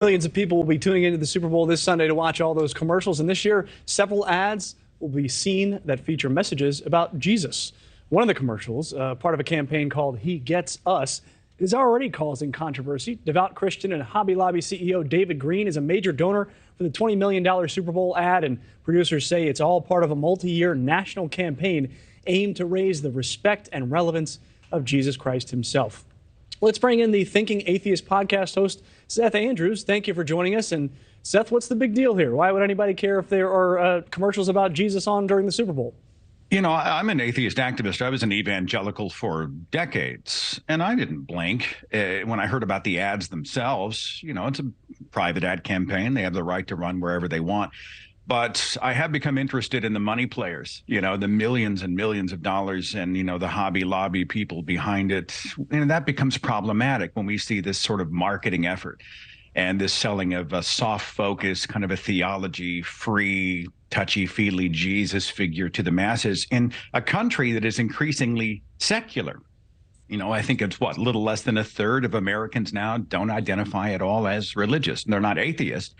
Millions of people will be tuning into the Super Bowl this Sunday to watch all those commercials. And this year, several ads will be seen that feature messages about Jesus. One of the commercials, part of a campaign called He Gets Us, is already causing controversy. Devout Christian and Hobby Lobby CEO David Green is a major donor for the $20 million Super Bowl ad, and producers say it's all part of a multi-year national campaign aimed to raise the respect and relevance of Jesus Christ himself. Let's bring in the Thinking Atheist podcast host, Seth Andrews. Thank you for joining us. And Seth, what's the big deal here? Why would anybody care if there are commercials about Jesus on during the Super Bowl? You know, I'm an atheist activist. I was an evangelical for decades, and I didn't blink when I heard about the ads themselves. You know, it's a private ad campaign. They have the right to run wherever they want. But I have become interested in the money players, you know, the millions and millions of dollars and, you know, the Hobby Lobby people behind it. And that becomes problematic when we see this sort of marketing effort and this selling of a soft focus, kind of a theology-free, touchy-feely Jesus figure to the masses in a country that is increasingly secular. You know, I think it's a little less than a third of Americans now don't identify at all as religious. They're not atheists,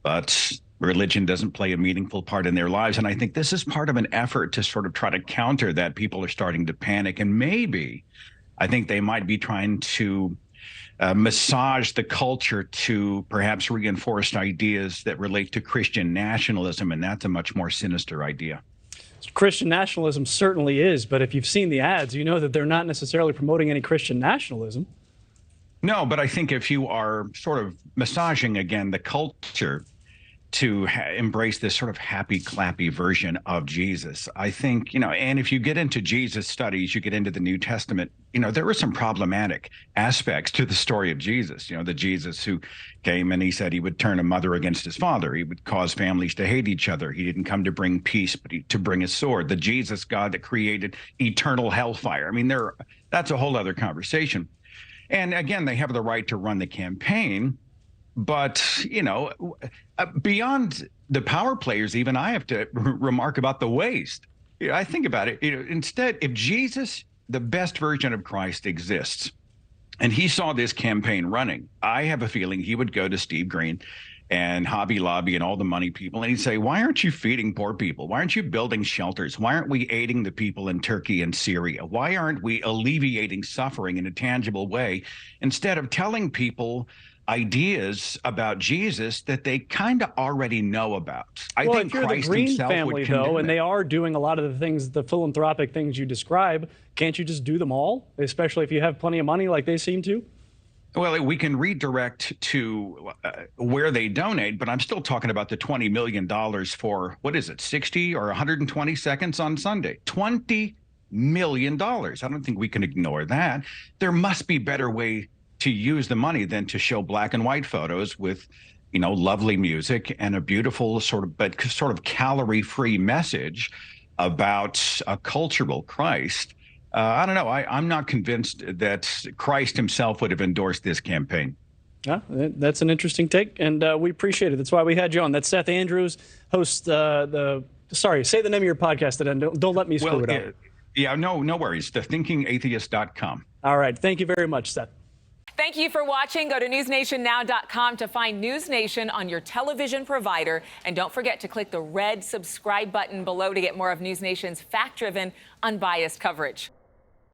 but religion doesn't play a meaningful part in their lives. And I think this is part of an effort to sort of try to counter that. People are starting to panic. And maybe I think they might be trying to massage the culture to perhaps reinforce ideas that relate to Christian nationalism. And that's a much more sinister idea. Christian nationalism certainly is. But if you've seen the ads, you know that they're not necessarily promoting any Christian nationalism. No, but I think if you are sort of massaging, again, the culture to embrace this sort of happy, clappy version of Jesus, I think, you know, and if you get into Jesus studies, you get into the New Testament, you know, there were some problematic aspects to the story of Jesus. You know, the Jesus who came and he said he would turn a mother against his father. He would cause families to hate each other. He didn't come to bring peace, but to bring a sword. The Jesus God that created eternal hellfire. I mean, that's a whole other conversation. And again, they have the right to run the campaign. But, you know, beyond the power players, even I have to remark about the waste. You know, I think about it. You know, instead, if Jesus, the best version of Christ, exists, and he saw this campaign running, I have a feeling he would go to Steve Green and Hobby Lobby and all the money people, and he'd say, why aren't you feeding poor people? Why aren't you building shelters? Why aren't we aiding the people in Turkey and Syria? Why aren't we alleviating suffering in a tangible way instead of telling people ideas about Jesus that they kind of already know about? I think if you're Christ the Green himself family, would condemn though, and it. they are doing a lot of the things, the philanthropic things you describe, can't you just do them all, especially if you have plenty of money like they seem to? Well, we can redirect to where they donate, but I'm still talking about the $20 million for, what is it, 60 or 120 seconds on Sunday? $20 million. I don't think we can ignore that. There must be better way to use the money than to show black and white photos with, you know, lovely music and a beautiful sort of calorie-free message about a cultural Christ. I don't know. I'm not convinced that Christ himself would have endorsed this campaign. Yeah, that's an interesting take, and we appreciate it. That's why we had you on. That's Seth Andrews, host sorry, say the name of your podcast, and don't let me screw it up. Yeah, no worries. thethinkingatheist.com. All right. Thank you very much, Seth. Thank you for watching. Go to newsnationnow.com to find NewsNation on your television provider. And don't forget to click the red subscribe button below to get more of NewsNation's fact-driven, unbiased coverage.